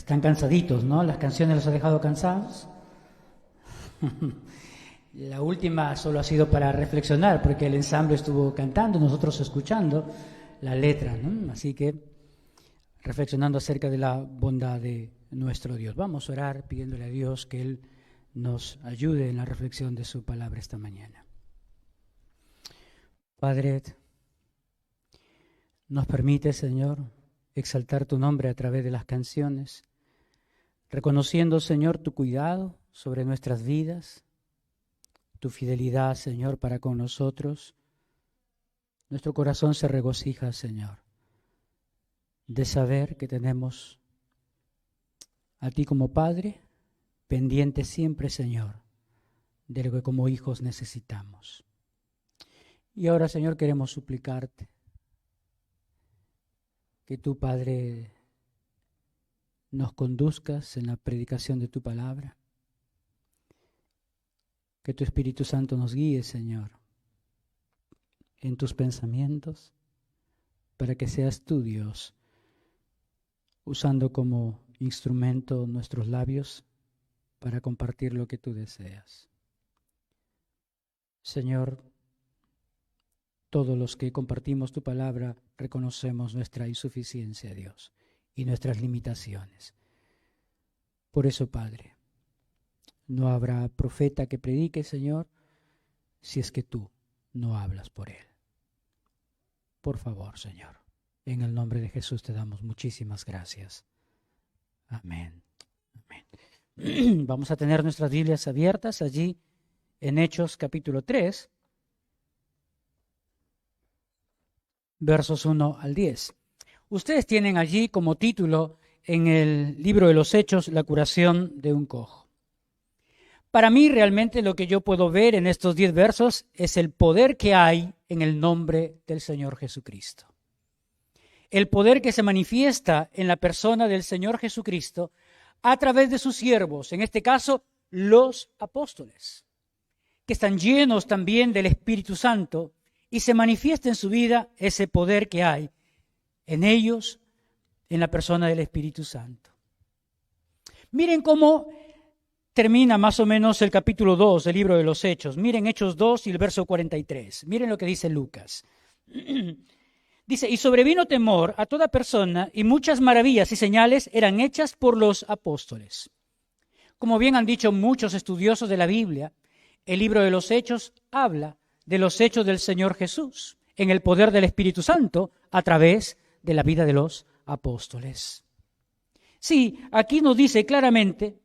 Están cansaditos, ¿no? Las canciones los ha dejado cansados. La última solo ha sido para reflexionar, porque el ensamble estuvo cantando, nosotros escuchando la letra, ¿no? Así que reflexionando acerca de la bondad de nuestro Dios. Vamos a orar pidiéndole a Dios que Él nos ayude en la reflexión de su palabra esta mañana. Padre, nos permite, Señor, exaltar tu nombre a través de las canciones, reconociendo, Señor, tu cuidado sobre nuestras vidas, tu fidelidad, Señor, para con nosotros. Nuestro corazón se regocija, Señor, de saber que tenemos a ti como Padre, pendiente siempre, Señor, de lo que como hijos necesitamos. Y ahora, Señor, queremos suplicarte que tú, Padre, nos conduzcas en la predicación de tu palabra, que tu Espíritu Santo nos guíe, Señor, en tus pensamientos, para que seas tú, Dios, usando como instrumento nuestros labios para compartir lo que tú deseas. Señor, todos los que compartimos tu palabra reconocemos nuestra insuficiencia, Dios, y nuestras limitaciones. Por eso, Padre, no habrá profeta que predique, Señor, si es que tú no hablas por él. Por favor, Señor, en el nombre de Jesús te damos muchísimas gracias. Amén. Amén. Vamos a tener nuestras Biblias abiertas allí en Hechos capítulo 3, versos 1 al 10. Ustedes tienen allí como título en el libro de los Hechos la curación de un cojo. Para mí realmente lo que yo puedo ver en estos 10 versos es el poder que hay en el nombre del Señor Jesucristo. El poder que se manifiesta en la persona del Señor Jesucristo a través de sus siervos, en este caso los apóstoles, que están llenos también del Espíritu Santo y se manifiesta en su vida ese poder que hay en ellos, en la persona del Espíritu Santo. Miren cómo termina más o menos el capítulo 2 del libro de los Hechos. Miren Hechos 2 y el verso 43. Miren lo que dice Lucas. Dice, y sobrevino temor a toda persona y muchas maravillas y señales eran hechas por los apóstoles. Como bien han dicho muchos estudiosos de la Biblia, el libro de los Hechos habla de los hechos del Señor Jesús en el poder del Espíritu Santo a través de la vida de los apóstoles. Sí, aquí nos dice claramente,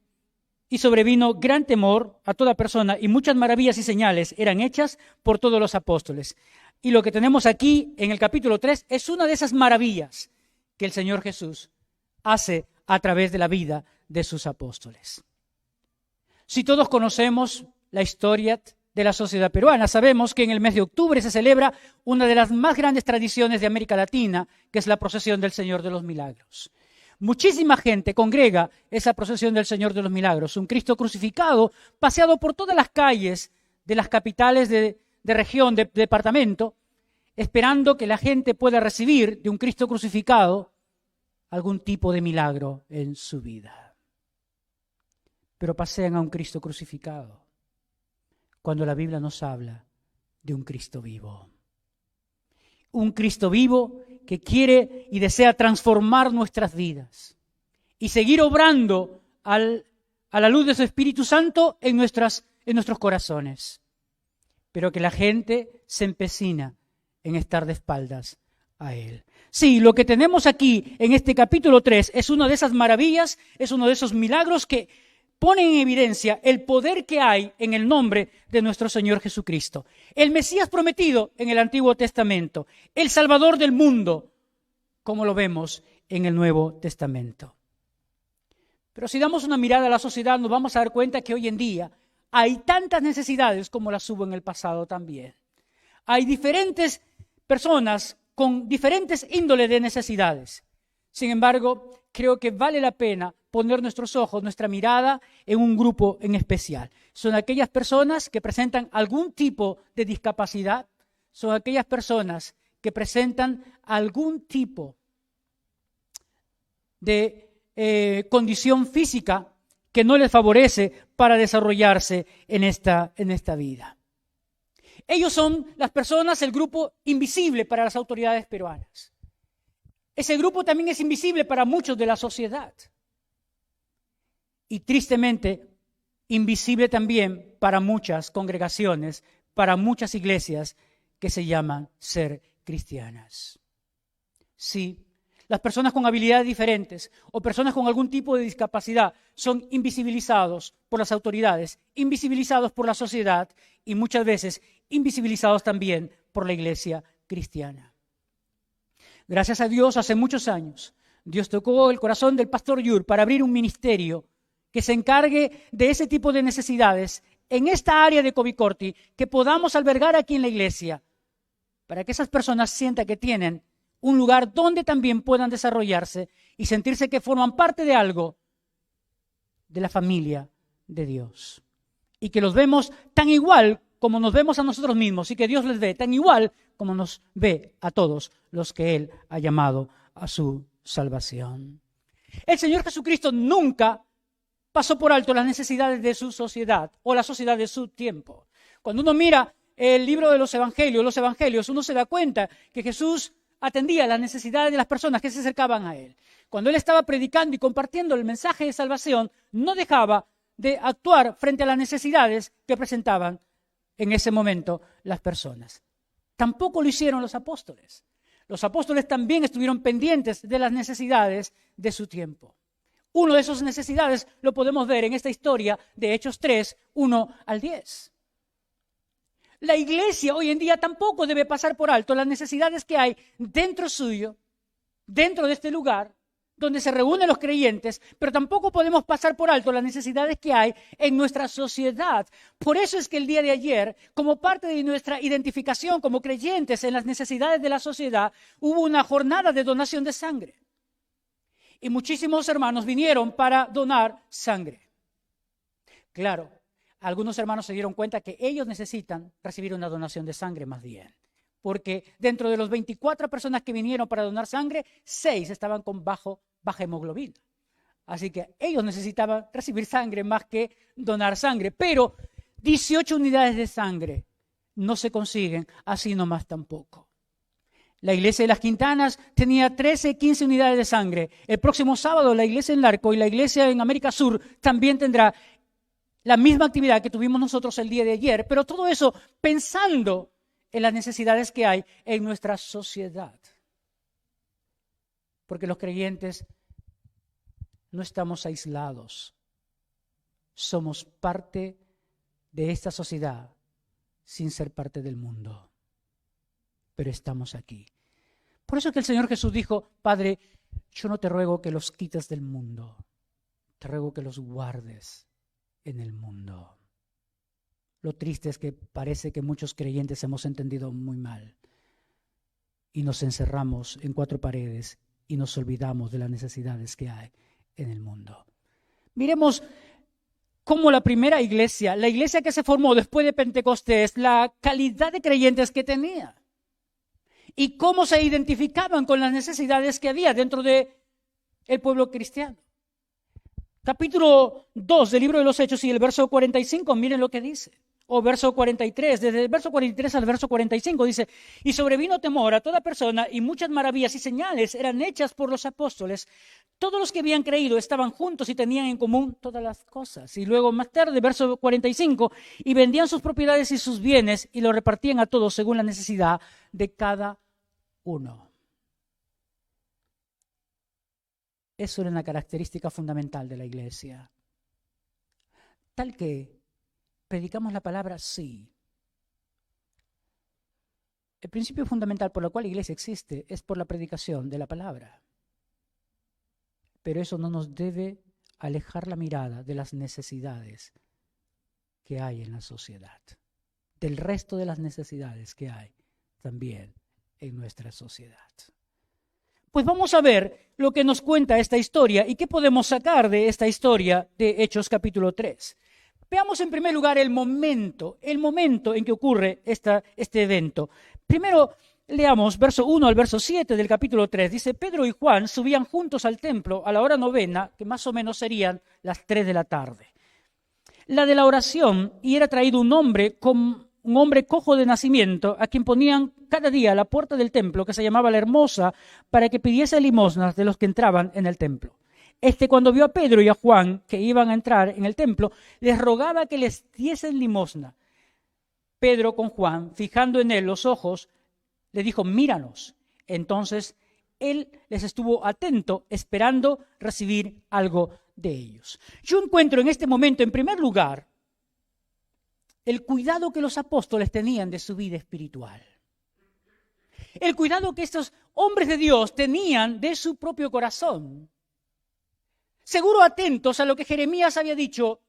y sobrevino gran temor a toda persona y muchas maravillas y señales eran hechas por todos los apóstoles. Y lo que tenemos aquí en el capítulo 3 es una de esas maravillas que el Señor Jesús hace a través de la vida de sus apóstoles. Si todos conocemos la historia de la sociedad peruana, sabemos que en el mes de octubre se celebra una de las más grandes tradiciones de América Latina, que es la procesión del Señor de los Milagros. Muchísima gente congrega esa procesión del Señor de los Milagros, un Cristo crucificado paseado por todas las calles de las capitales de región, de departamento, esperando que la gente pueda recibir de un Cristo crucificado algún tipo de milagro en su vida. Pero pasean a un Cristo crucificado cuando la Biblia nos habla de un Cristo vivo. Un Cristo vivo que quiere y desea transformar nuestras vidas y seguir obrando a la luz de su Espíritu Santo en nuestros corazones. Pero que la gente se empecina en estar de espaldas a Él. Sí, lo que tenemos aquí en este capítulo 3 es una de esas maravillas, es uno de esos milagros que ponen en evidencia el poder que hay en el nombre de nuestro Señor Jesucristo. El Mesías prometido en el Antiguo Testamento, el Salvador del mundo, como lo vemos en el Nuevo Testamento. Pero si damos una mirada a la sociedad, nos vamos a dar cuenta que hoy en día hay tantas necesidades como las hubo en el pasado también. Hay diferentes personas con diferentes índoles de necesidades. Sin embargo, creo que vale la pena poner nuestros ojos, nuestra mirada en un grupo en especial. Son aquellas personas que presentan algún tipo de discapacidad, son aquellas personas que presentan algún tipo de condición física que no les favorece para desarrollarse en esta vida. Ellos son las personas, el grupo invisible para las autoridades peruanas. Ese grupo también es invisible para muchos de la sociedad. Y tristemente, invisible también para muchas congregaciones, para muchas iglesias que se llaman ser cristianas. Sí, las personas con habilidades diferentes o personas con algún tipo de discapacidad son invisibilizados por las autoridades, invisibilizados por la sociedad y muchas veces invisibilizados también por la iglesia cristiana. Gracias a Dios, hace muchos años, Dios tocó el corazón del pastor Yur para abrir un ministerio que se encargue de ese tipo de necesidades en esta área de Covicorti, que podamos albergar aquí en la iglesia, para que esas personas sientan que tienen un lugar donde también puedan desarrollarse y sentirse que forman parte de algo, de la familia de Dios. Y que los vemos tan igual como nos vemos a nosotros mismos, y que Dios les ve tan igual como nos ve a todos los que Él ha llamado a su salvación. El Señor Jesucristo nunca pasó por alto las necesidades de su sociedad o la sociedad de su tiempo. Cuando uno mira el libro de los evangelios, uno se da cuenta que Jesús atendía las necesidades de las personas que se acercaban a Él. Cuando Él estaba predicando y compartiendo el mensaje de salvación, no dejaba de actuar frente a las necesidades que presentaban en ese momento las personas. Tampoco lo hicieron los apóstoles. Los apóstoles también estuvieron pendientes de las necesidades de su tiempo. Una de esas necesidades lo podemos ver en esta historia de Hechos 3, 1 al 10. La iglesia hoy en día tampoco debe pasar por alto las necesidades que hay dentro suyo, dentro de este lugar, donde se reúnen los creyentes, pero tampoco podemos pasar por alto las necesidades que hay en nuestra sociedad. Por eso es que el día de ayer, como parte de nuestra identificación como creyentes en las necesidades de la sociedad, hubo una jornada de donación de sangre. Y muchísimos hermanos vinieron para donar sangre. Claro, algunos hermanos se dieron cuenta que ellos necesitan recibir una donación de sangre más bien. Porque dentro de los 24 personas que vinieron para donar sangre, 6 estaban con baja hemoglobina. Así que ellos necesitaban recibir sangre más que donar sangre. Pero 18 unidades de sangre no se consiguen así nomás tampoco. La iglesia de las Quintanas tenía 13, 15 unidades de sangre. El próximo sábado la iglesia en Larco y la iglesia en América Sur también tendrá la misma actividad que tuvimos nosotros el día de ayer. Pero todo eso pensando en las necesidades que hay en nuestra sociedad. Porque los creyentes no estamos aislados. Somos parte de esta sociedad sin ser parte del mundo. Pero estamos aquí. Por eso es que el Señor Jesús dijo, Padre, yo no te ruego que los quites del mundo, te ruego que los guardes en el mundo. Lo triste es que parece que muchos creyentes hemos entendido muy mal y nos encerramos en 4 paredes y nos olvidamos de las necesidades que hay en el mundo. Miremos cómo la primera iglesia, la iglesia que se formó después de Pentecostés, la calidad de creyentes que tenía y cómo se identificaban con las necesidades que había dentro del pueblo cristiano. Capítulo 2 del libro de los Hechos y el verso 45, miren lo que dice. O verso 43, desde el verso 43 al verso 45 dice, y sobrevino temor a toda persona y muchas maravillas y señales eran hechas por los apóstoles. Todos los que habían creído estaban juntos y tenían en común todas las cosas. Y luego más tarde, verso 45, y vendían sus propiedades y sus bienes y lo repartían a todos según la necesidad de cada uno. Eso era una característica fundamental de la iglesia. Tal que predicamos la palabra sí. El principio fundamental por el cual la iglesia existe es por la predicación de la palabra. Pero eso no nos debe alejar la mirada de las necesidades que hay en la sociedad, del resto de las necesidades que hay también en nuestra sociedad. Pues vamos a ver lo que nos cuenta esta historia y qué podemos sacar de esta historia de Hechos capítulo 3. Veamos en primer lugar el momento en que ocurre este evento. Primero, leamos verso 1 al verso 7 del capítulo 3. Dice, Pedro y Juan subían juntos al templo a la hora novena, que más o menos serían las 3 de la tarde. La de la oración, y era traído un hombre cojo de nacimiento, a quien ponían cada día a la puerta del templo, que se llamaba La Hermosa, para que pidiese limosnas de los que entraban en el templo. Cuando vio a Pedro y a Juan, que iban a entrar en el templo, les rogaba que les diesen limosna. Pedro con Juan, fijando en él los ojos, le dijo, míranos. Entonces él les estuvo atento, esperando recibir algo de ellos. Yo encuentro en este momento, en primer lugar, el cuidado que los apóstoles tenían de su vida espiritual. El cuidado que estos hombres de Dios tenían de su propio corazón. Seguro atentos a lo que Jeremías había dicho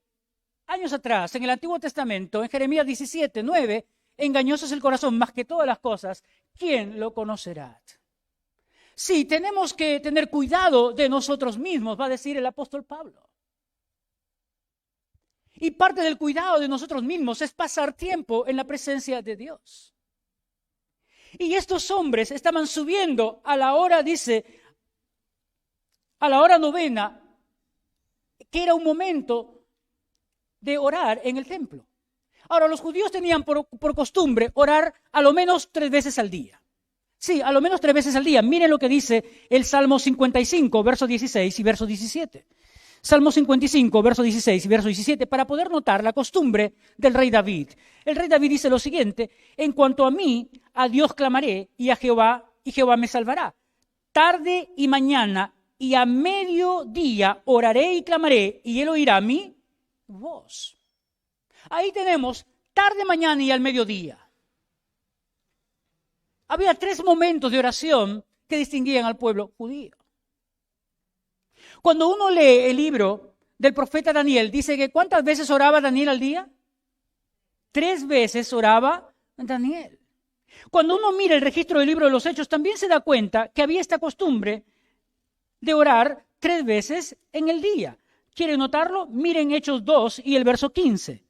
años atrás, en el Antiguo Testamento, en Jeremías 17:9, engañoso es el corazón más que todas las cosas, ¿quién lo conocerá? Sí, tenemos que tener cuidado de nosotros mismos, va a decir el apóstol Pablo. Y parte del cuidado de nosotros mismos es pasar tiempo en la presencia de Dios. Y estos hombres estaban subiendo a la hora, dice, a la hora novena, que era un momento de orar en el templo. Ahora, los judíos tenían por costumbre orar a lo menos 3 veces al día. Sí, a lo menos 3 veces al día. Miren lo que dice el Salmo 55, verso 16 y verso 17. Salmo 55, verso 16 y verso 17, para poder notar la costumbre del rey David. El rey David dice lo siguiente, en cuanto a mí, a Dios clamaré y Jehová me salvará. Tarde y mañana y a mediodía oraré y clamaré, y él oirá mi voz. Ahí tenemos tarde, mañana y al mediodía. Había 3 momentos de oración que distinguían al pueblo judío. Cuando uno lee el libro del profeta Daniel, dice que ¿cuántas veces oraba Daniel al día? 3 veces oraba Daniel. Cuando uno mira el registro del libro de los Hechos, también se da cuenta que había esta costumbre de orar 3 veces en el día. ¿Quieren notarlo? Miren Hechos 2 y el verso 15.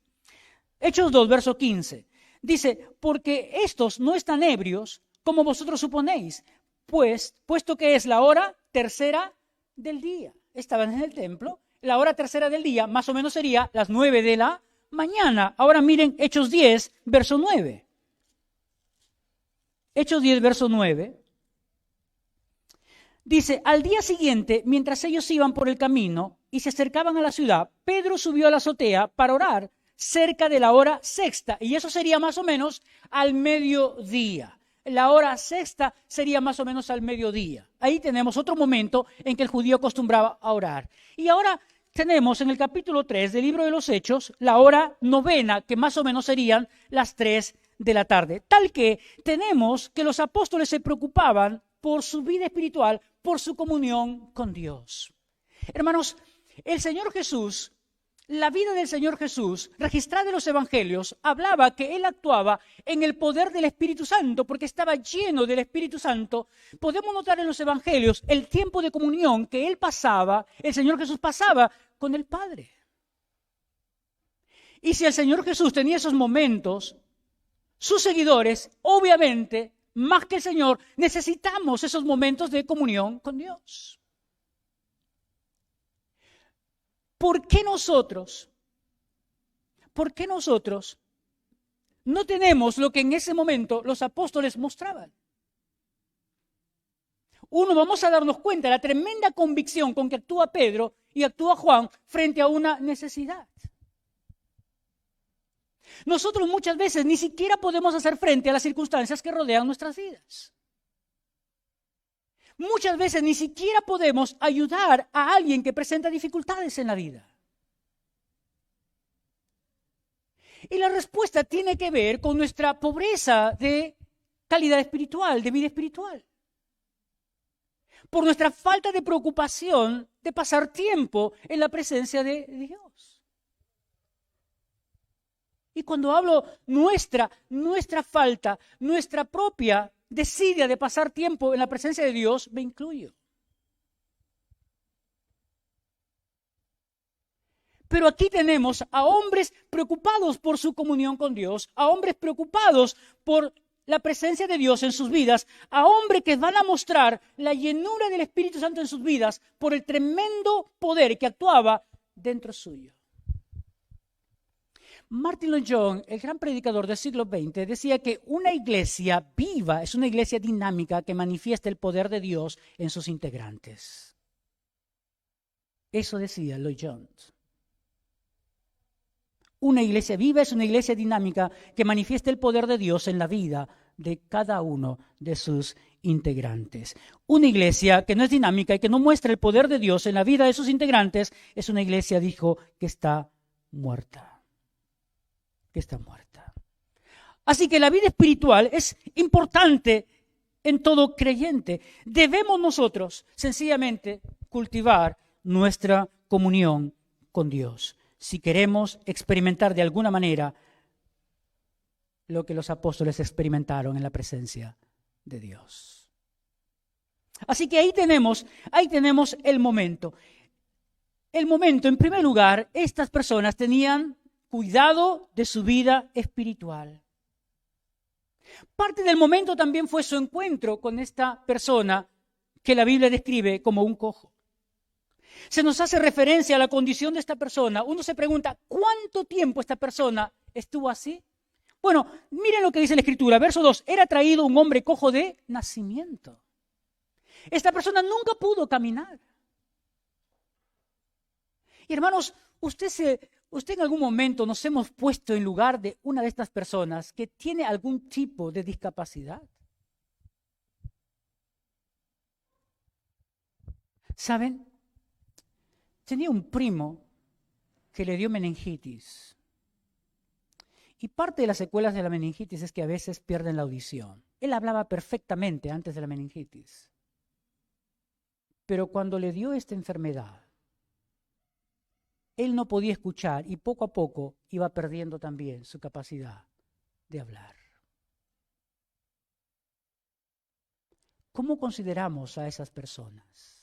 Hechos 2, verso 15. Dice, porque estos no están ebrios como vosotros suponéis, puesto que es la hora tercera del día. Estaban en el templo, la hora tercera del día más o menos sería las 9 de la mañana. Ahora miren Hechos 10, verso 9. Hechos 10, verso 9. Dice, al día siguiente, mientras ellos iban por el camino y se acercaban a la ciudad, Pedro subió a la azotea para orar cerca de la hora sexta, y eso sería más o menos al mediodía. La hora sexta sería más o menos al mediodía. Ahí tenemos otro momento en que el judío acostumbraba a orar. Y ahora tenemos en el capítulo 3 del libro de los Hechos la hora novena, que más o menos serían las 3 de la tarde. Tal que tenemos que los apóstoles se preocupaban por su vida espiritual, por su comunión con Dios. Hermanos, el Señor Jesús, la vida del Señor Jesús, registrada en los evangelios, hablaba que Él actuaba en el poder del Espíritu Santo, porque estaba lleno del Espíritu Santo. Podemos notar en los evangelios el tiempo de comunión que Él pasaba, el Señor Jesús pasaba con el Padre. Y si el Señor Jesús tenía esos momentos, sus seguidores, obviamente, más que el Señor, necesitamos esos momentos de comunión con Dios. ¿Por qué nosotros no tenemos lo que en ese momento los apóstoles mostraban? Vamos a darnos cuenta de la tremenda convicción con que actúa Pedro y actúa Juan frente a una necesidad. Nosotros muchas veces ni siquiera podemos hacer frente a las circunstancias que rodean nuestras vidas. Muchas veces ni siquiera podemos ayudar a alguien que presenta dificultades en la vida. Y la respuesta tiene que ver con nuestra pobreza de calidad espiritual, de vida espiritual. Por nuestra falta de preocupación de pasar tiempo en la presencia de Dios. Y cuando hablo nuestra falta, nuestra propia desidia de pasar tiempo en la presencia de Dios, me incluyo. Pero aquí tenemos a hombres preocupados por su comunión con Dios, a hombres preocupados por la presencia de Dios en sus vidas a hombres que van a mostrar la llenura del Espíritu Santo en sus vidas por el tremendo poder que actuaba dentro suyo. Martin Lloyd-Jones, el gran predicador del siglo XX, decía que una iglesia viva es una iglesia dinámica que manifiesta el poder de Dios en sus integrantes. Eso decía Lloyd-Jones. Una iglesia viva es una iglesia dinámica que manifiesta el poder de Dios en la vida de cada uno de sus integrantes. Una iglesia que no es dinámica y que no muestra el poder de Dios en la vida de sus integrantes es una iglesia, dijo, que está muerta. Que está muerta. Así que la vida espiritual es importante en todo creyente. Debemos nosotros sencillamente cultivar nuestra comunión con Dios si queremos experimentar de alguna manera lo que los apóstoles experimentaron en la presencia de Dios. Así que ahí tenemos el momento. El momento, en primer lugar, estas personas tenían cuidado de su vida espiritual. Parte del momento también fue su encuentro con esta persona que la Biblia describe como un cojo. Se nos hace referencia a la condición de esta persona. Uno se pregunta, ¿cuánto tiempo esta persona estuvo así? Bueno, miren lo que dice la Escritura, verso 2, era traído un hombre cojo de nacimiento. Esta persona nunca pudo caminar. Y hermanos, usted en algún momento nos hemos puesto en lugar de una de estas personas que tiene algún tipo de discapacidad. ¿Saben? Tenía un primo que le dio meningitis. Y parte de las secuelas de la meningitis es que a veces pierden la audición. Él hablaba perfectamente antes de la meningitis. Pero cuando le dio esta enfermedad, él no podía escuchar y poco a poco iba perdiendo también su capacidad de hablar. ¿Cómo consideramos a esas personas?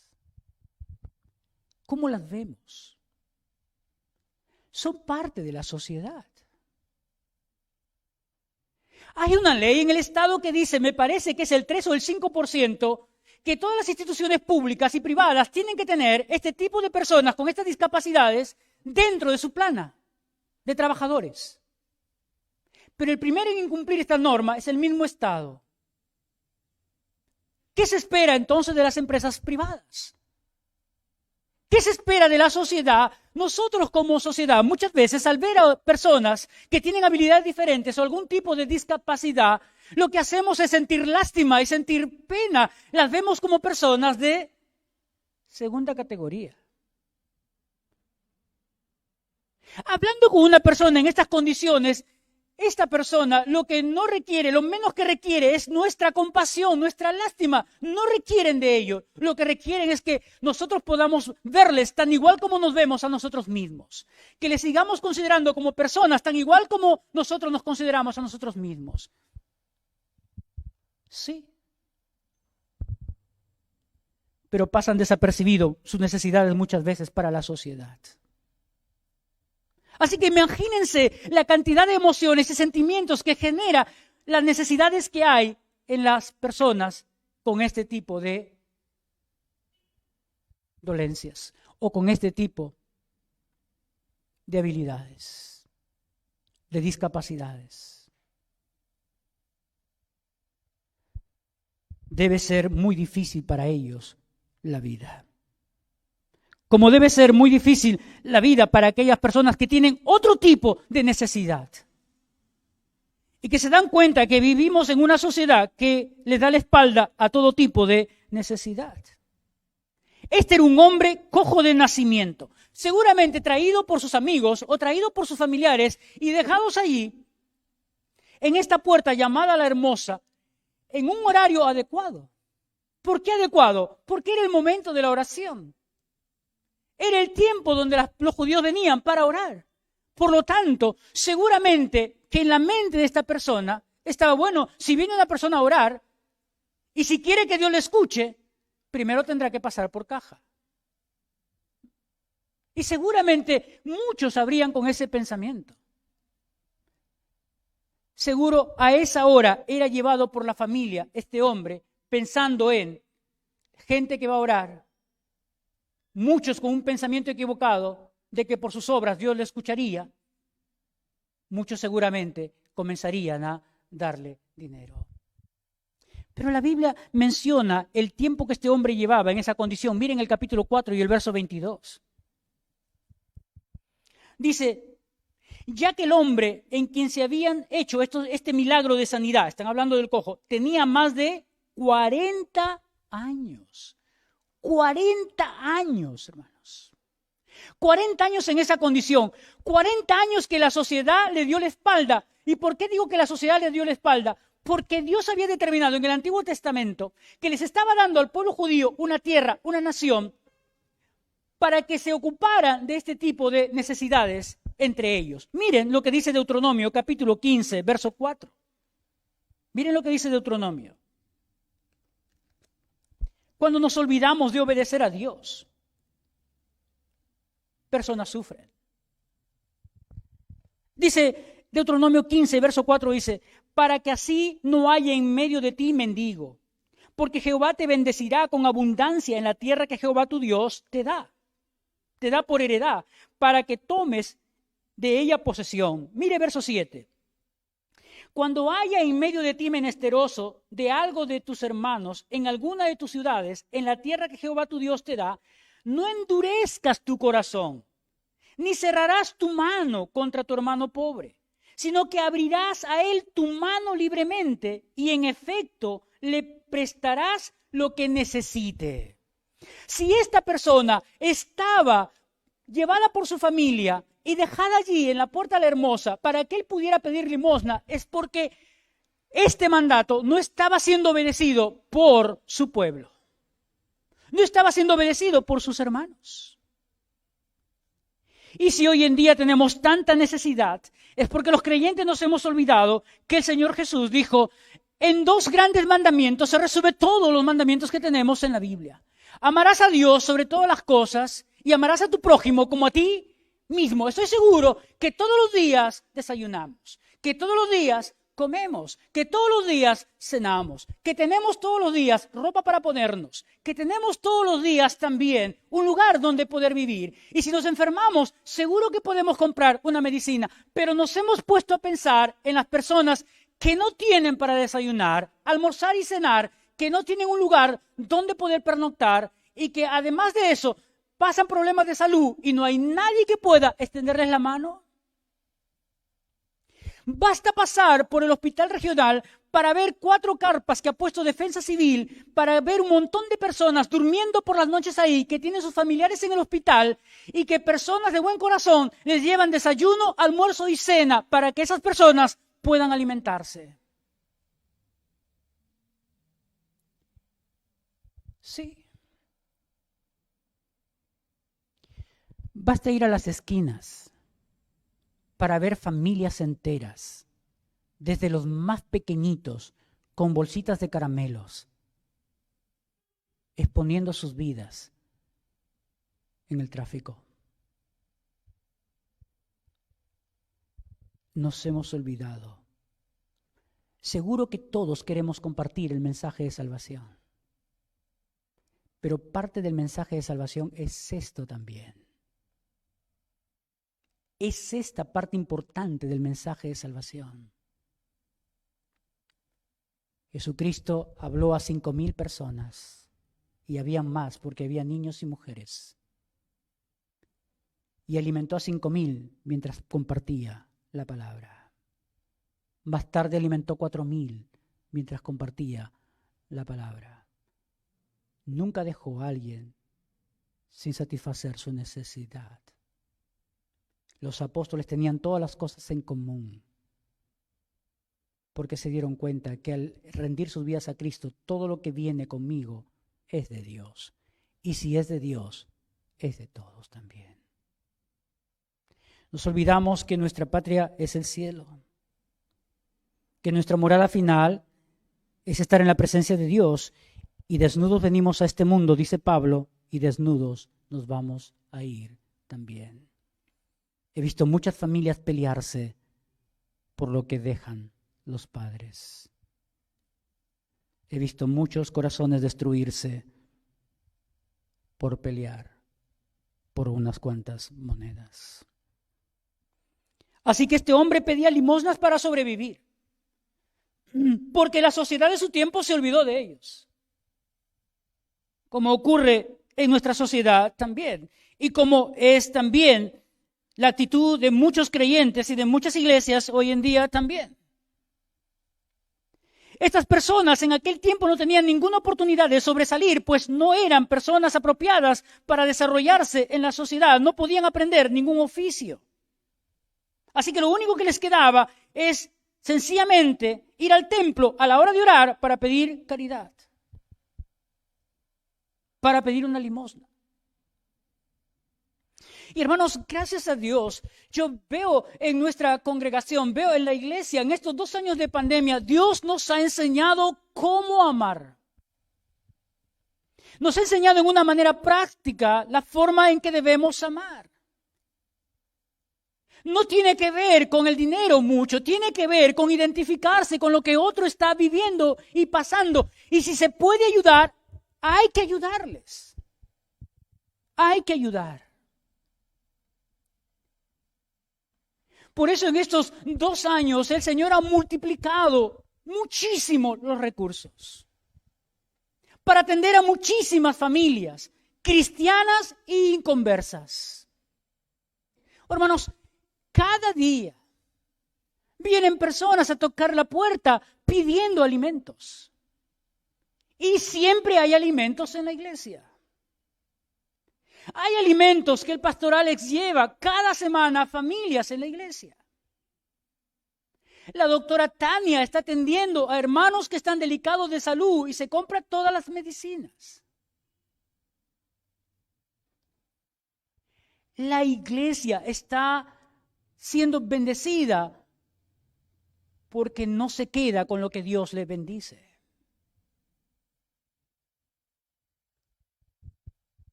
¿Cómo las vemos? Son parte de la sociedad. Hay una ley en el Estado que dice, me parece que es el 3 o el 5%, que todas las instituciones públicas y privadas tienen que tener este tipo de personas con estas discapacidades dentro de su plana de trabajadores. Pero el primero en incumplir esta norma es el mismo Estado. ¿Qué se espera entonces de las empresas privadas? ¿Qué se espera de la sociedad? Nosotros como sociedad, muchas veces al ver a personas que tienen habilidades diferentes o algún tipo de discapacidad, lo que hacemos es sentir lástima y sentir pena. Las vemos como personas de segunda categoría. Hablando con una persona en estas condiciones, esta persona lo que no requiere, lo menos que requiere es nuestra compasión, nuestra lástima. No requieren de ello. Lo que requieren es que nosotros podamos verles tan igual como nos vemos a nosotros mismos. Que les sigamos considerando como personas tan igual como nosotros nos consideramos a nosotros mismos. Sí. Pero pasan desapercibidos sus necesidades muchas veces para la sociedad. Así que imagínense la cantidad de emociones y sentimientos que genera las necesidades que hay en las personas con este tipo de dolencias o con este tipo de habilidades, de discapacidades. Debe ser muy difícil para ellos la vida. Como debe ser muy difícil la vida para aquellas personas que tienen otro tipo de necesidad. Y que se dan cuenta que vivimos en una sociedad que les da la espalda a todo tipo de necesidad. Este era un hombre cojo de nacimiento, seguramente traído por sus amigos o traído por sus familiares y dejados allí, en esta puerta llamada La Hermosa, en un horario adecuado. ¿Por qué adecuado? Porque era el momento de la oración. Era el tiempo donde los judíos venían para orar. Por lo tanto, seguramente que en la mente de esta persona estaba, bueno, si viene una persona a orar y si quiere que Dios le escuche, primero tendrá que pasar por caja. Y seguramente muchos habrían con ese pensamiento. seguro a esa hora era llevado por la familia, este hombre, pensando en gente que va a orar, muchos con un pensamiento equivocado de que por sus obras Dios le escucharía, muchos seguramente comenzarían a darle dinero. Pero la Biblia menciona el tiempo que este hombre llevaba en esa condición. Miren el capítulo 4 y el verso 22. Dice, ya que el hombre en quien se habían hecho este milagro de sanidad, están hablando del cojo, tenía más de 40 años. 40 años, hermanos. 40 años en esa condición. 40 años que la sociedad le dio la espalda. ¿Y por qué digo que la sociedad le dio la espalda? Porque Dios había determinado en el Antiguo Testamento que les estaba dando al pueblo judío una tierra, una nación, para que se ocuparan de este tipo de necesidades entre ellos. Miren lo que dice Deuteronomio, capítulo 15, verso 4. Miren lo que dice Deuteronomio. Cuando nos olvidamos de obedecer a Dios, personas sufren. Dice Deuteronomio 15, verso 4, dice, para que así no haya en medio de ti mendigo, porque Jehová te bendecirá con abundancia en la tierra que Jehová tu Dios te da por heredad, para que tomes de ella posesión. Mire verso 7. Cuando haya en medio de ti menesteroso de algo de tus hermanos en alguna de tus ciudades, en la tierra que Jehová tu Dios te da, no endurezcas tu corazón, ni cerrarás tu mano contra tu hermano pobre, sino que abrirás a él tu mano libremente y en efecto le prestarás lo que necesite. Si esta persona estaba llevada por su familia y dejada allí en la puerta de la hermosa para que él pudiera pedir limosna, es porque este mandato no estaba siendo obedecido por su pueblo. No estaba siendo obedecido por sus hermanos. Y si hoy en día tenemos tanta necesidad, es porque los creyentes nos hemos olvidado que el Señor Jesús dijo, en 2 grandes mandamientos se resume todos los mandamientos que tenemos en la Biblia. Amarás a Dios sobre todas las cosas y amarás a tu prójimo como a ti mismo. Estoy seguro que todos los días desayunamos, que todos los días comemos, que todos los días cenamos, que tenemos todos los días ropa para ponernos, que tenemos todos los días también un lugar donde poder vivir. Y si nos enfermamos, seguro que podemos comprar una medicina, pero nos hemos puesto a pensar en las personas que no tienen para desayunar, almorzar y cenar, que no tienen un lugar donde poder pernoctar y que además de eso pasan problemas de salud y no hay nadie que pueda extenderles la mano. Basta pasar por el hospital regional para ver 4 carpas que ha puesto Defensa Civil, para ver un montón de personas durmiendo por las noches ahí, que tienen sus familiares en el hospital y que personas de buen corazón les llevan desayuno, almuerzo y cena para que esas personas puedan alimentarse. Sí. Basta ir a las esquinas para ver familias enteras, desde los más pequeñitos, con bolsitas de caramelos, exponiendo sus vidas en el tráfico. Nos hemos olvidado. Seguro que todos queremos compartir el mensaje de salvación, pero parte del mensaje de salvación es esto también. Es esta parte importante del mensaje de salvación. Jesucristo habló a 5,000 personas y había más porque había niños y mujeres. Y alimentó a 5,000 mientras compartía la palabra. Más tarde alimentó 4,000 mientras compartía la palabra. Nunca dejó a alguien sin satisfacer su necesidad. Los apóstoles tenían todas las cosas en común, porque se dieron cuenta que al rendir sus vidas a Cristo, todo lo que viene conmigo es de Dios. Y si es de Dios, es de todos también. Nos olvidamos que nuestra patria es el cielo, que nuestra morada final es estar en la presencia de Dios, y desnudos venimos a este mundo, dice Pablo, y desnudos nos vamos a ir también. He visto muchas familias pelearse por lo que dejan los padres. He visto muchos corazones destruirse por pelear por unas cuantas monedas. Así que este hombre pedía limosnas para sobrevivir, porque la sociedad de su tiempo se olvidó de ellos, como ocurre en nuestra sociedad también, y como es también la actitud de muchos creyentes y de muchas iglesias hoy en día también. Estas personas en aquel tiempo no tenían ninguna oportunidad de sobresalir, pues no eran personas apropiadas para desarrollarse en la sociedad, no podían aprender ningún oficio. Así que lo único que les quedaba es sencillamente ir al templo a la hora de orar para pedir caridad, para pedir una limosna. Y hermanos, gracias a Dios, yo veo en nuestra congregación, veo en la iglesia, en estos 2 años de pandemia, Dios nos ha enseñado cómo amar. Nos ha enseñado en una manera práctica la forma en que debemos amar. No tiene que ver con el dinero mucho, tiene que ver con identificarse con lo que otro está viviendo y pasando. Y si se puede ayudar, hay que ayudarles. Hay que ayudar. Por eso en estos 2 años el Señor ha multiplicado muchísimo los recursos para atender a muchísimas familias, cristianas e inconversas. Hermanos, cada día vienen personas a tocar la puerta pidiendo alimentos. Y siempre hay alimentos en la iglesia. Hay alimentos que el pastor Alex lleva cada semana a familias en la iglesia. La doctora Tania está atendiendo a hermanos que están delicados de salud y se compra todas las medicinas. La iglesia está siendo bendecida porque no se queda con lo que Dios le bendice.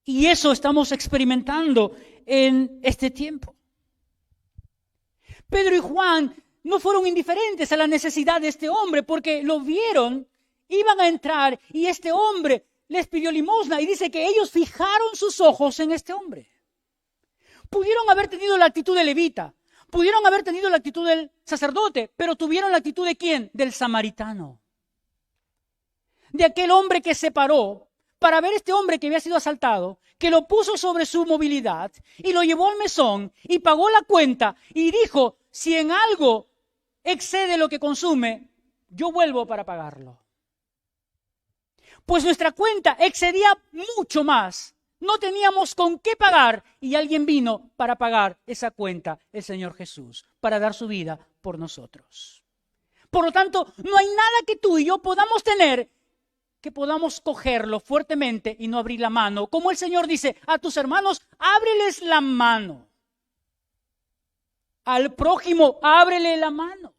Y eso estamos experimentando en este tiempo. Pedro y Juan no fueron indiferentes a la necesidad de este hombre porque lo vieron, iban a entrar y este hombre les pidió limosna y dice que ellos fijaron sus ojos en este hombre. Pudieron haber tenido la actitud del levita, pudieron haber tenido la actitud del sacerdote, pero tuvieron la actitud de ¿quién? Del samaritano. De aquel hombre que se paró para ver este hombre que había sido asaltado, que lo puso sobre su movilidad y lo llevó al mesón y pagó la cuenta y dijo, si en algo excede lo que consume, yo vuelvo para pagarlo. Pues nuestra cuenta excedía mucho más. No teníamos con qué pagar y alguien vino para pagar esa cuenta, el Señor Jesús, para dar su vida por nosotros. Por lo tanto, no hay nada que tú y yo podamos tener que podamos cogerlo fuertemente y no abrir la mano. Como el Señor dice, a tus hermanos, ábreles la mano. Al prójimo, ábrele la mano.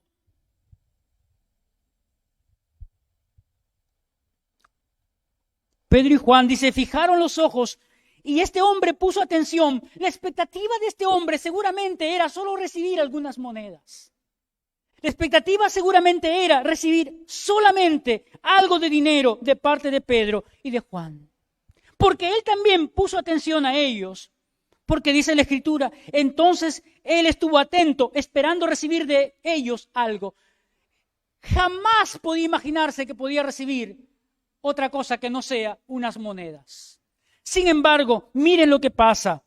Pedro y Juan dice, fijaron los ojos y este hombre puso atención. La expectativa de este hombre seguramente era solo recibir algunas monedas. La expectativa seguramente era recibir solamente algo de dinero de parte de Pedro y de Juan. Porque él también puso atención a ellos. Porque dice la Escritura, entonces él estuvo atento, esperando recibir de ellos algo. Jamás podía imaginarse que podía recibir otra cosa que no sea unas monedas. Sin embargo, miren lo que pasa.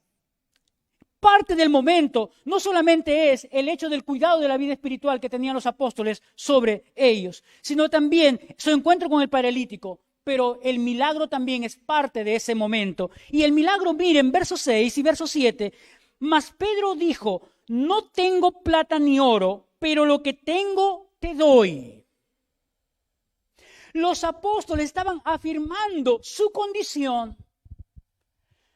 Parte del momento no solamente es el hecho del cuidado de la vida espiritual que tenían los apóstoles sobre ellos, sino también su encuentro con el paralítico. Pero el milagro también es parte de ese momento. Y el milagro, miren, verso 6 y verso 7. Mas Pedro dijo, no tengo plata ni oro, pero lo que tengo te doy. Los apóstoles estaban afirmando su condición.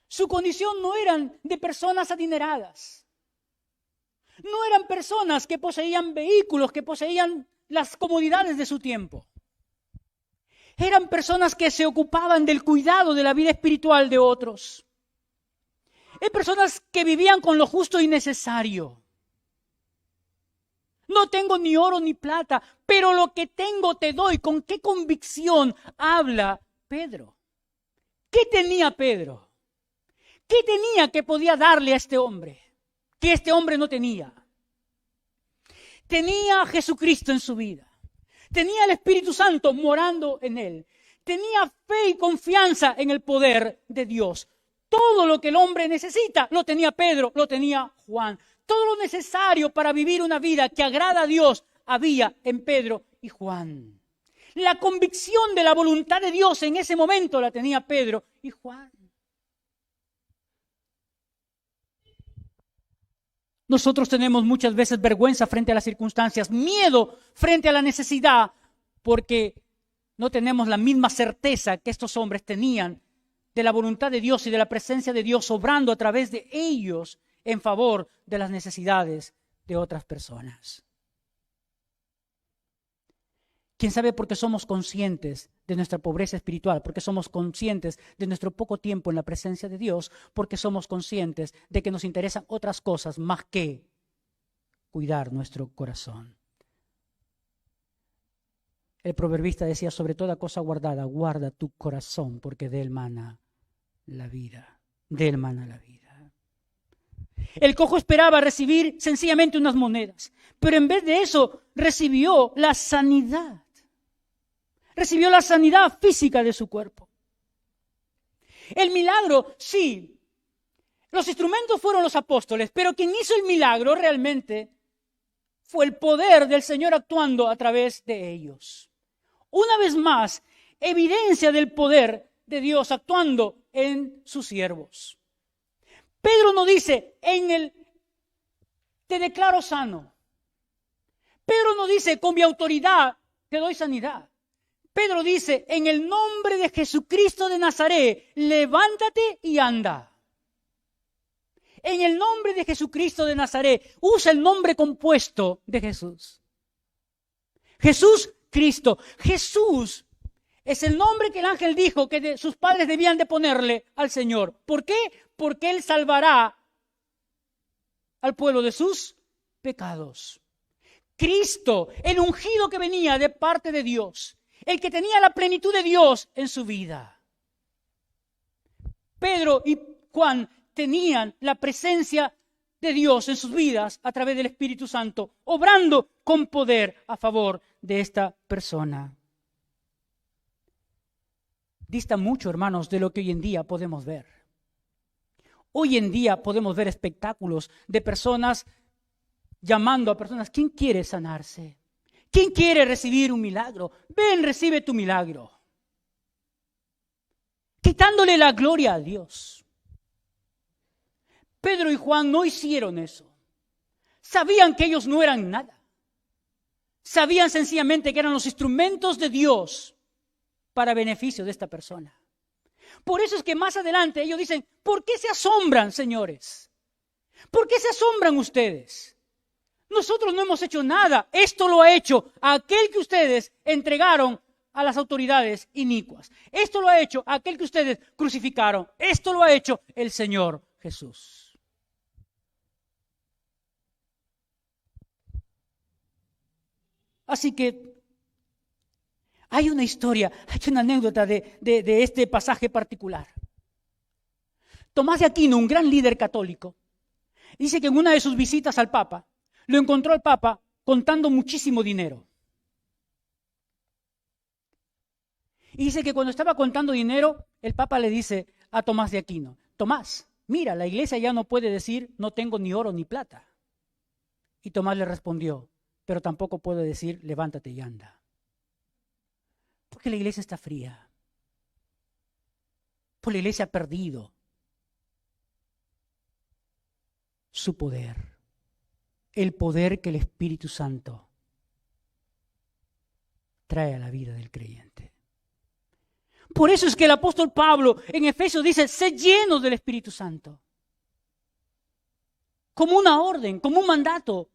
Su condición no eran de personas adineradas. No eran personas que poseían vehículos, que poseían las comodidades de su tiempo. Eran personas que se ocupaban del cuidado de la vida espiritual de otros. Eran personas que vivían con lo justo y necesario. no tengo ni oro ni plata, pero lo que tengo te doy. ¿Con qué convicción habla Pedro? ¿Qué tenía Pedro? ¿Qué tenía que podía darle a este hombre? Que este hombre no tenía. Tenía a Jesucristo en su vida. Tenía el Espíritu Santo morando en él. Tenía fe y confianza en el poder de Dios. Todo lo que el hombre necesita lo tenía Pedro, lo tenía Juan. Todo lo necesario para vivir una vida que agrada a Dios había en Pedro y Juan. La convicción de la voluntad de Dios en ese momento la tenía Pedro y Juan. Nosotros tenemos muchas veces vergüenza frente a las circunstancias, miedo frente a la necesidad, porque no tenemos la misma certeza que estos hombres tenían de la voluntad de Dios y de la presencia de Dios obrando a través de ellos en favor de las necesidades de otras personas. ¿Quién sabe por qué somos conscientes de nuestra pobreza espiritual? Porque somos conscientes de nuestro poco tiempo en la presencia de Dios, porque somos conscientes de que nos interesan otras cosas más que cuidar nuestro corazón. El proverbista decía, sobre toda cosa guardada, guarda tu corazón, porque de él mana la vida. De él mana la vida. El cojo esperaba recibir sencillamente unas monedas, pero en vez de eso recibió la sanidad. Recibió la sanidad física de su cuerpo. El milagro, sí. Los instrumentos fueron los apóstoles, pero quien hizo el milagro realmente fue el poder del Señor actuando a través de ellos. Una vez más, evidencia del poder de Dios actuando en sus siervos. Pedro no dice, te declaro sano. Pedro no dice, con mi autoridad te doy sanidad. Pedro dice, en el nombre de Jesucristo de Nazaret, levántate y anda. En el nombre de Jesucristo de Nazaret, usa el nombre compuesto de Jesús. Jesús Cristo. Jesús es el nombre que el ángel dijo que sus padres debían de ponerle al Señor. ¿Por qué? Porque Él salvará al pueblo de sus pecados. Cristo, el ungido que venía de parte de Dios. El que tenía la plenitud de Dios en su vida. Pedro y Juan tenían la presencia de Dios en sus vidas a través del Espíritu Santo, obrando con poder a favor de esta persona. Dista mucho, hermanos, de lo que hoy en día podemos ver. Hoy en día podemos ver espectáculos de personas llamando a personas. ¿Quién quiere sanarse? ¿Quién quiere recibir un milagro? Ven, recibe tu milagro. Quitándole la gloria a Dios. Pedro y Juan no hicieron eso. Sabían que ellos no eran nada. Sabían sencillamente que eran los instrumentos de Dios para beneficio de esta persona. Por eso es que más adelante ellos dicen, ¿por qué se asombran, señores? ¿Por qué se asombran ustedes? Nosotros no hemos hecho nada. Esto lo ha hecho aquel que ustedes entregaron a las autoridades inicuas. Esto lo ha hecho aquel que ustedes crucificaron. Esto lo ha hecho el Señor Jesús. Así que hay una historia, hay una anécdota de este pasaje particular. Tomás de Aquino, un gran líder católico, dice que en una de sus visitas al Papa, lo encontró al Papa contando muchísimo dinero. Y dice que cuando estaba contando dinero, el Papa le dice a Tomás de Aquino, Tomás, mira, la iglesia ya no puede decir no tengo ni oro ni plata. Y Tomás le respondió, pero tampoco puede decir levántate y anda. Porque la iglesia está fría. Porque la iglesia ha perdido su poder. El poder que el Espíritu Santo trae a la vida del creyente. Por eso es que el apóstol Pablo en Efesios dice, sé llenos del Espíritu Santo. Como una orden, como un mandato.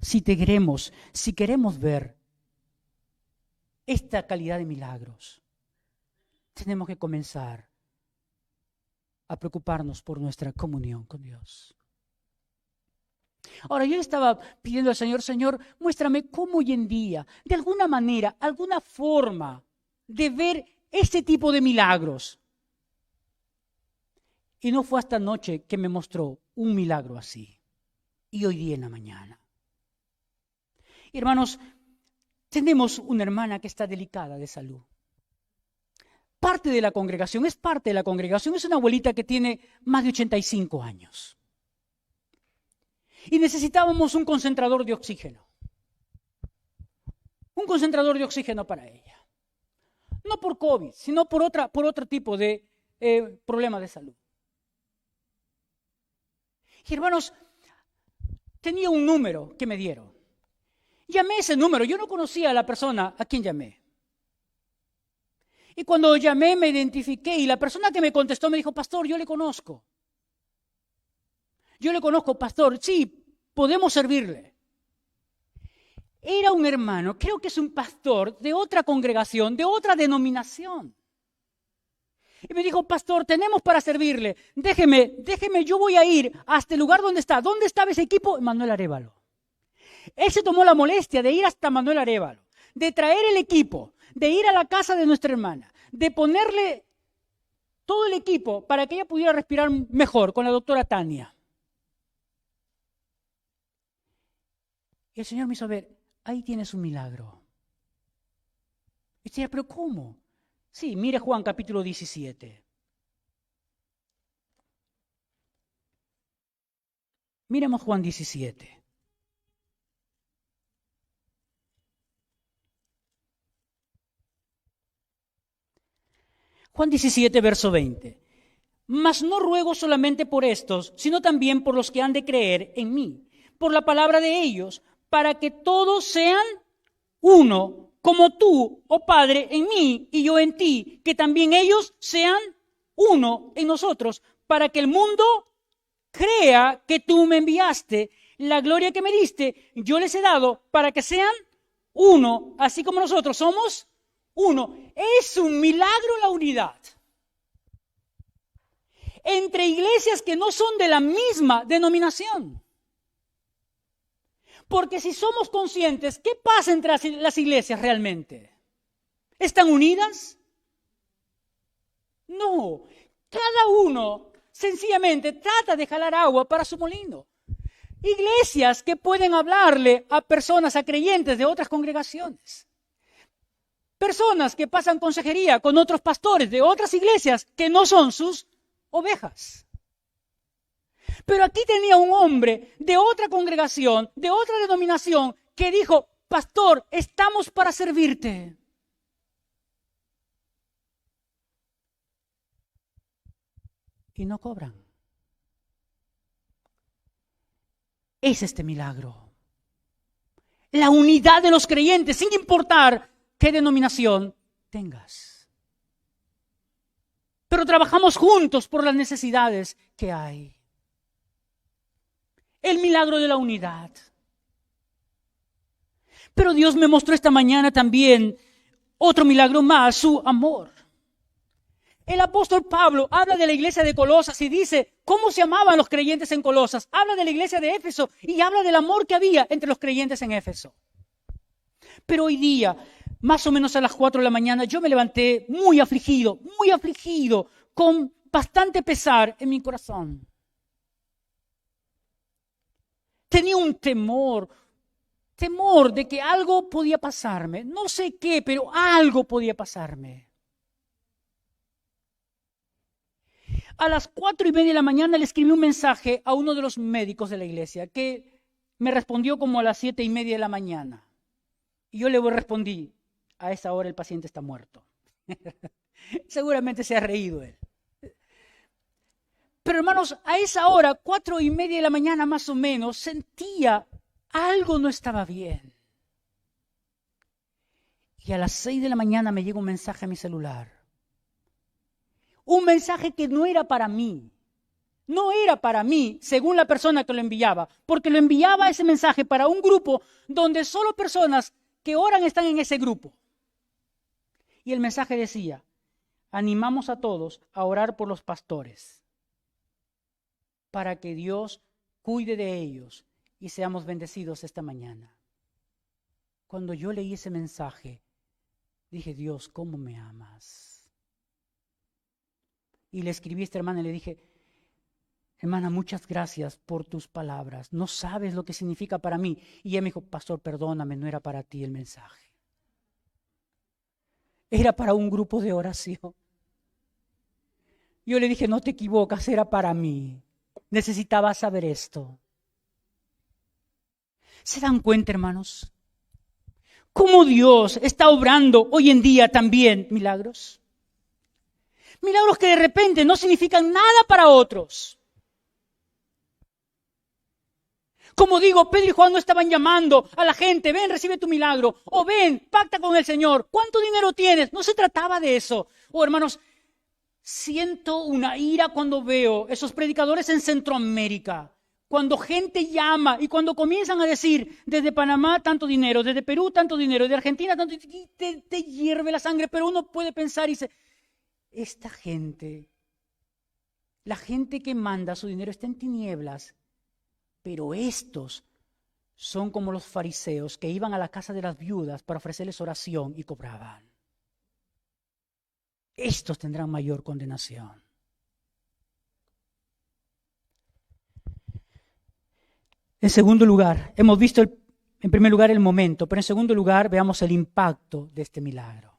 Si queremos ver esta calidad de milagros, tenemos que comenzar a preocuparnos por nuestra comunión con Dios. Ahora, yo estaba pidiendo al Señor, Señor, muéstrame cómo hoy en día, de alguna manera, alguna forma de ver este tipo de milagros. Y no fue hasta anoche que me mostró un milagro así. Y hoy día en la mañana. Hermanos, tenemos una hermana que está delicada de salud. Parte de la congregación, es parte de la congregación, es una abuelita que tiene más de 85 años. Y necesitábamos un concentrador de oxígeno. Un concentrador de oxígeno para ella. No por COVID, sino por otro tipo de problema de salud. Y hermanos, tenía un número que me dieron. Llamé ese número, yo no conocía a la persona a quien llamé. Y cuando llamé me identifiqué y la persona que me contestó me dijo, pastor, yo le conozco. Yo le conozco, pastor, sí, podemos servirle. Era un hermano, creo que es un pastor de otra congregación, de otra denominación. Y me dijo, pastor, tenemos para servirle. Déjeme, yo voy a ir hasta el lugar donde está. ¿Dónde estaba ese equipo? Manuel Arévalo. Él se tomó la molestia de ir hasta Manuel Arévalo, de traer el equipo, de ir a la casa de nuestra hermana, de ponerle todo el equipo para que ella pudiera respirar mejor con la doctora Tania. Y el Señor me hizo ver, ahí tienes un milagro. Y decía, pero ¿cómo? Sí, mire Juan capítulo 17. Miremos Juan 17. Juan 17, verso 20. Mas no ruego solamente por estos, sino también por los que han de creer en mí, por la palabra de ellos, para que todos sean uno, como tú, oh Padre, en mí y yo en ti, que también ellos sean uno en nosotros, para que el mundo crea que tú me enviaste. La gloria que me diste, yo les he dado para que sean uno, así como nosotros somos uno. Es un milagro la unidad. Entre iglesias que no son de la misma denominación. Porque si somos conscientes, ¿qué pasa entre las iglesias realmente? ¿Están unidas? No. Cada uno sencillamente trata de jalar agua para su molino. Iglesias que pueden hablarle a personas, a creyentes de otras congregaciones. Personas que pasan consejería con otros pastores de otras iglesias que no son sus ovejas. Pero aquí tenía un hombre de otra congregación, de otra denominación, que dijo, pastor, estamos para servirte. Y no cobran. Es este milagro. La unidad de los creyentes, sin importar qué denominación tengas. Pero trabajamos juntos por las necesidades que hay. El milagro de la unidad. Pero Dios me mostró esta mañana también otro milagro más, su amor. El apóstol Pablo habla de la iglesia de Colosas y dice cómo se amaban los creyentes en Colosas. Habla de la iglesia de Éfeso y habla del amor que había entre los creyentes en Éfeso. Pero hoy día, más o menos a las 4 de la mañana, yo me levanté muy afligido, con bastante pesar en mi corazón. Tenía un temor de que algo podía pasarme. No sé qué, pero algo podía pasarme. A las 4:30 de la mañana le escribí un mensaje a uno de los médicos de la iglesia que me respondió como a las 7:30 de la mañana. Y yo le respondí, a esa hora el paciente está muerto. Seguramente se ha reído él. Pero hermanos, a esa hora, 4:30 de la mañana más o menos, sentía algo no estaba bien. Y a las 6 de la mañana me llega un mensaje a mi celular. Un mensaje que no era para mí. No era para mí, según la persona que lo enviaba, porque lo enviaba ese mensaje para un grupo donde solo personas que oran están en ese grupo. Y el mensaje decía, animamos a todos a orar por los pastores, para que Dios cuide de ellos y seamos bendecidos esta mañana. Cuando yo leí ese mensaje, dije, Dios, ¿cómo me amas? Y le escribí a esta hermana y le dije, hermana, muchas gracias por tus palabras. No sabes lo que significa para mí. Y ella me dijo, pastor, perdóname, no era para ti el mensaje. Era para un grupo de oración. Yo le dije, no te equivocas, era para mí. Necesitaba saber esto. ¿Se dan cuenta, hermanos? ¿Cómo Dios está obrando hoy en día también milagros? Milagros que de repente no significan nada para otros. Como digo, Pedro y Juan no estaban llamando a la gente, ven, recibe tu milagro, o ven, pacta con el Señor, ¿cuánto dinero tienes? No se trataba de eso. Oh, hermanos, siento una ira cuando veo esos predicadores en Centroamérica, cuando gente llama y cuando comienzan a decir, desde Panamá tanto dinero, desde Perú tanto dinero, de Argentina tanto dinero, te hierve la sangre, pero uno puede pensar y dice, esta gente, la gente que manda su dinero está en tinieblas. Pero estos son como los fariseos que iban a la casa de las viudas para ofrecerles oración y cobraban. Estos tendrán mayor condenación. En segundo lugar, hemos visto en primer lugar el momento, pero en segundo lugar veamos el impacto de este milagro.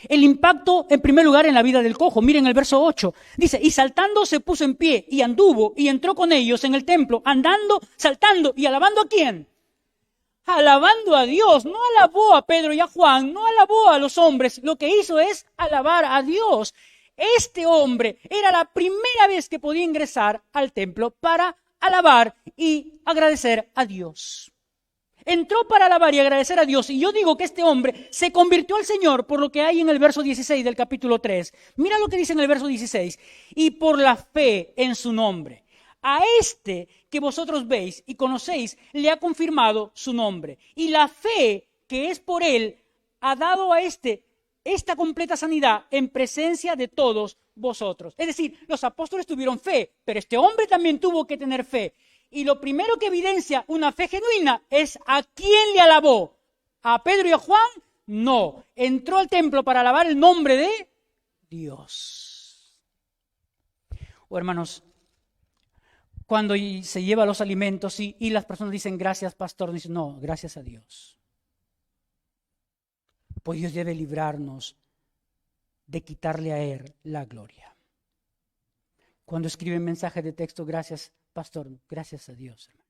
El impacto, en primer lugar, en la vida del cojo. Miren el verso 8. Dice, y saltando se puso en pie y anduvo y entró con ellos en el templo, andando, saltando y alabando ¿a quién? Alabando a Dios. No alabó a Pedro y a Juan, no alabó a los hombres. Lo que hizo es alabar a Dios. Este hombre era la primera vez que podía ingresar al templo para alabar y agradecer a Dios. Entró para alabar y agradecer a Dios. Y yo digo que este hombre se convirtió al Señor por lo que hay en el verso 16 del capítulo 3. Mira lo que dice en el verso 16. Y por la fe en su nombre. A este que vosotros veis y conocéis, le ha confirmado su nombre. Y la fe que es por él ha dado a esta completa sanidad en presencia de todos vosotros. Es decir, los apóstoles tuvieron fe, pero este hombre también tuvo que tener fe. Y lo primero que evidencia una fe genuina es ¿a quién le alabó? ¿A Pedro y a Juan? No. Entró al templo para alabar el nombre de Dios. Oh, hermanos, cuando se lleva los alimentos y las personas dicen gracias, pastor, dicen no, gracias a Dios. Pues Dios debe librarnos de quitarle a Él la gloria. Cuando escriben mensajes de texto, gracias, pastor, gracias a Dios, hermano.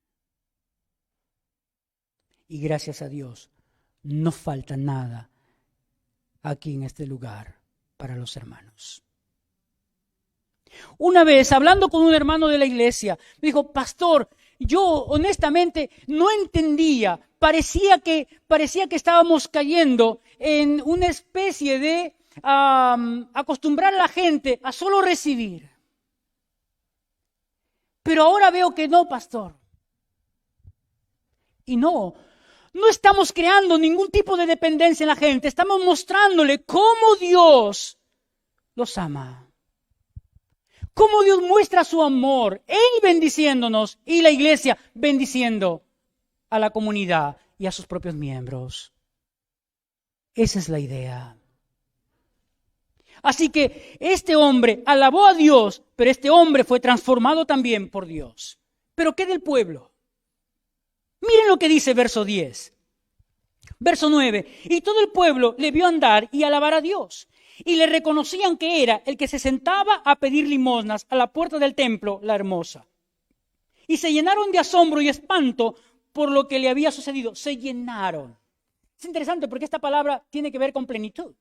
Y gracias a Dios, no falta nada aquí en este lugar para los hermanos. Una vez, hablando con un hermano de la iglesia, me dijo, pastor, yo honestamente no entendía, parecía que estábamos cayendo en una especie de acostumbrar a la gente a solo recibir. Pero ahora veo que no, pastor. Y no estamos creando ningún tipo de dependencia en la gente. Estamos mostrándole cómo Dios los ama. Cómo Dios muestra su amor. Él bendiciéndonos y la iglesia bendiciendo a la comunidad y a sus propios miembros. Esa es la idea. Así que este hombre alabó a Dios, pero este hombre fue transformado también por Dios. ¿Pero qué del pueblo? Miren lo que dice verso 10. Verso 9. Y todo el pueblo le vio andar y alabar a Dios. Y le reconocían que era el que se sentaba a pedir limosnas a la puerta del templo, la hermosa. Y se llenaron de asombro y espanto por lo que le había sucedido. Se llenaron. Es interesante porque esta palabra tiene que ver con plenitud.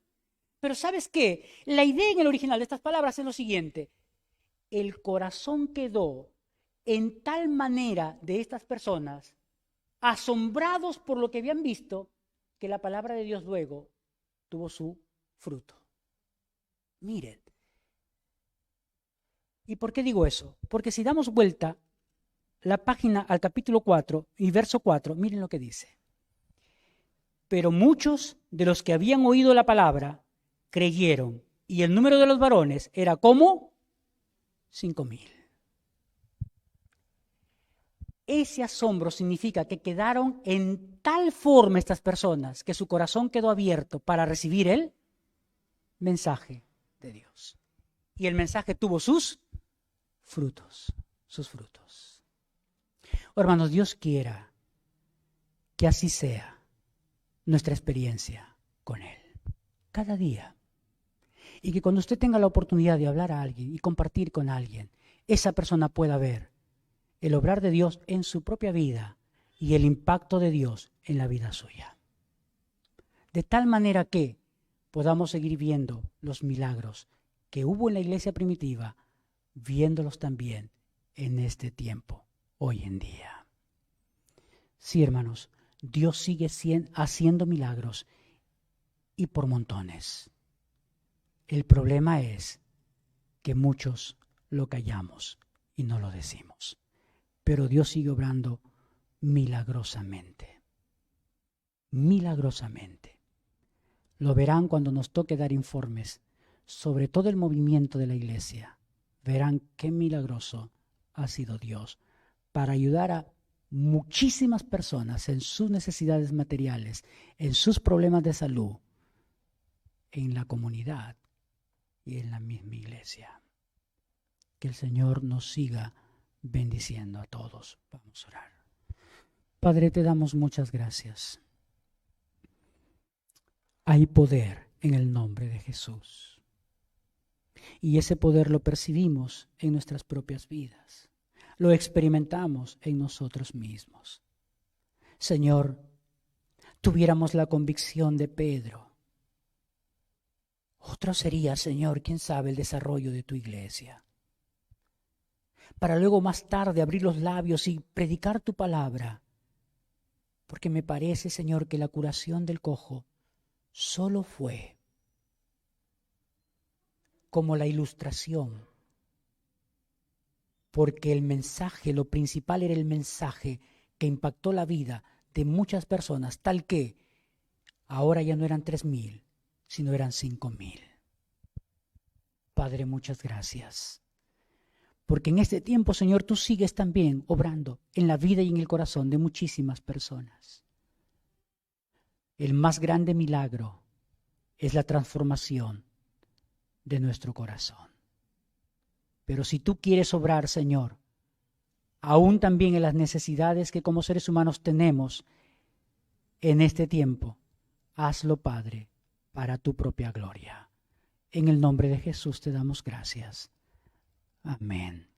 Pero ¿sabes qué? La idea en el original de estas palabras es lo siguiente. El corazón quedó en tal manera de estas personas, asombrados por lo que habían visto, que la palabra de Dios luego tuvo su fruto. Miren. ¿Y por qué digo eso? Porque si damos vuelta la página al capítulo 4 y verso 4, miren lo que dice. Pero muchos de los que habían oído la palabra creyeron, y el número de los varones era como 5,000. ese asombro significa que quedaron en tal forma estas personas que su corazón quedó abierto para recibir el mensaje de Dios. Y el mensaje tuvo sus frutos. Oh, hermanos, Dios quiera que así sea nuestra experiencia con Él, cada día. Y que cuando usted tenga la oportunidad de hablar a alguien y compartir con alguien, esa persona pueda ver el obrar de Dios en su propia vida y el impacto de Dios en la vida suya. De tal manera que podamos seguir viendo los milagros que hubo en la iglesia primitiva, viéndolos también en este tiempo, hoy en día. Sí, hermanos, Dios sigue haciendo milagros y por montones. El problema es que muchos lo callamos y no lo decimos. Pero Dios sigue obrando milagrosamente. Milagrosamente. Lo verán cuando nos toque dar informes sobre todo el movimiento de la iglesia. Verán qué milagroso ha sido Dios para ayudar a muchísimas personas en sus necesidades materiales, en sus problemas de salud, en la comunidad y en la misma iglesia. Que el Señor nos siga bendiciendo a todos. Vamos a orar. Padre, te damos muchas gracias. Hay poder en el nombre de Jesús. Y ese poder lo percibimos en nuestras propias vidas. Lo experimentamos en nosotros mismos. Señor, tuviéramos la convicción de Pedro. Otro sería, Señor, quién sabe, el desarrollo de tu iglesia. Para luego más tarde abrir los labios y predicar tu palabra. Porque me parece, Señor, que la curación del cojo solo fue como la ilustración. Porque el mensaje, lo principal era el mensaje que impactó la vida de muchas personas, tal que ahora ya no eran 3,000, sino eran 5,000. Padre, muchas gracias. Porque en este tiempo, Señor, tú sigues también obrando en la vida y en el corazón de muchísimas personas. El más grande milagro es la transformación de nuestro corazón. Pero si tú quieres obrar, Señor, aún también en las necesidades que como seres humanos tenemos en este tiempo, hazlo, Padre, para tu propia gloria. En el nombre de Jesús te damos gracias. Amén.